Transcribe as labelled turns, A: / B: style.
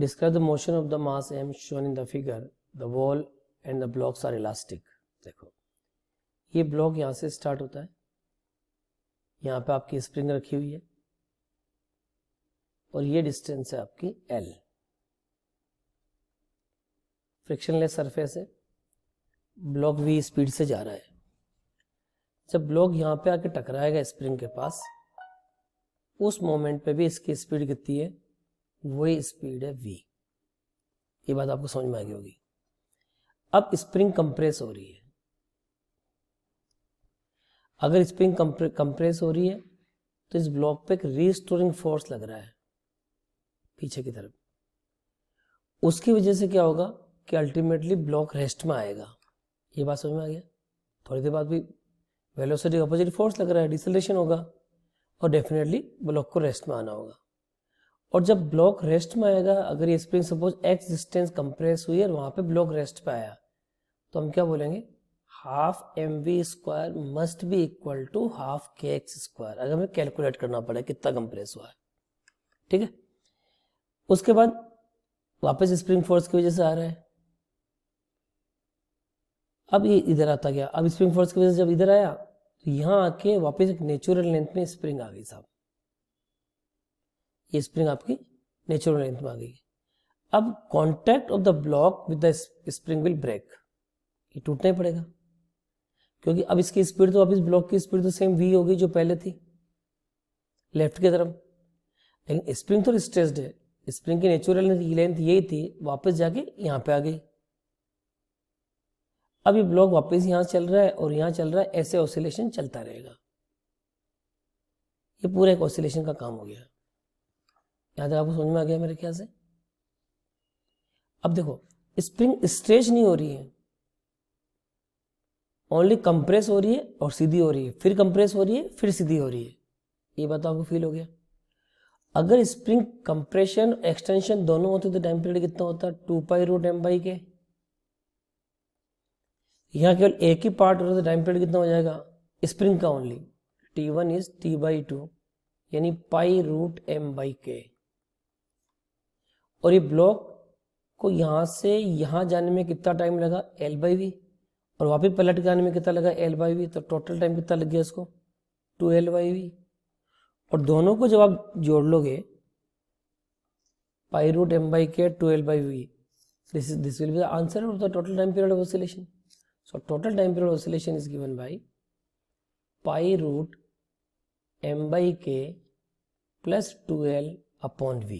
A: describe the motion of the mass m shown in the figure. The wall and the blocks are elastic. देखो ये block यहाँ से start होता है, यहाँ पे आपकी स्प्रिंग रखी हुई है और ये डिस्टेंस है आपकी L. फ्रिक्शनलेस सरफेस है, ब्लॉक v स्पीड से जा रहा है. जब ब्लॉक यहाँ पे आके टकराएगा स्प्रिंग के पास, उस मोमेंट पे भी इसकी स्पीड कितनी है, वही स्पीड है v. ये बात आपको समझ में आ गई होगी. अब स्प्रिंग कंप्रेस हो रही है. अगर स्प्रिंग कंप्रेस हो रही है तो इस ब्लॉक पे एक रीस्टोरिंग फोर्स लग रहा है पीछे की तरफ. उसकी वजह से क्या होगा कि अल्टीमेटली ब्लॉक रेस्ट में आएगा. ये बात समझ में आ गया. थोड़ी देर बाद भी वेलोसिटी अपोजिट फोर्स लग रहा है, डिसेलेरेशन होगा और डेफिनेटली ब्लॉक को रेस्ट में आना होगा. और जब ब्लॉक रेस्ट में आएगा, अगर ये spring suppose x distance compress हुई और वहां पे ब्लॉक रेस्ट पे आया, तो हम क्या बोलेंगे, half mv square must be equal to half kx square. अगर हमें कैलकुलेट करना पड़े कितना कंप्रेस हुआ है. ठीक है. उसके बाद वापस स्प्रिंग फोर्स की वजह से आ रहा है. अब ये इधर आता गया. अब स्प्रिंग फोर्स की वजह से जब इधर आया तो यहां आके वापस एक नेचुरल लेंथ में स्प्रिंग आ गई साहब. ये स्प्रिंग आपकी नेचुरल लेंथ में आ गई. अब contact of the block with the spring will break. ये टूटना ही पड़ेगा क्योंकि अब इसकी स्पीड तो वापस ब्लॉक की स्पीड तो सेम v होगी जो पहले थी लेफ्ट की तरफ. लेकिन स्प्रिंग तो स्ट्रेस्ड है. स्प्रिंग की नेचुरल लेंथ यही थी, वापस जाके यहां पे आ गई. अब ये ब्लॉक वापस यहां चल रहा है और यहां चल रहा है. ऐसे ऑसिलेशन चलता रहेगा. ये पूरा एक ऑसिलेशन का काम हो गया. यहां तक आपको समझ में आ गया मेरे ख्याल से. अब देखो स्प्रिंग स्ट्रेच नहीं हो रही है, ओनली कंप्रेस हो रही है और सीधी हो रही है, फिर कंप्रेस हो रही है, फिर सीधी हो रही है. ये बात आपको फील हो गया. अगर स्प्रिंग कंप्रेशन एक्सटेंशन दोनों होते तो टाइम पीरियड कितना होता, 2π√m/k. यहां केवल एक ही पार्ट होता तो टाइम पीरियड कितना हो जाएगा स्प्रिंग का ओनली, t1 इज t/2 यानी π√m/k. और ये ब्लॉक को यहां से यहां जाने में कितना टाइम लगा, L/v. और वापस पलट के आने में कितना लगा, L/v. तो टोटल टाइम कितना लग गया इसको, 2L/v. और दोनों को जब आप जोड़ लोगे, π√m/k 2L/v, this will be the answer of the total time period of oscillation. So total time period of oscillation is given by π√m/k plus 2L/v.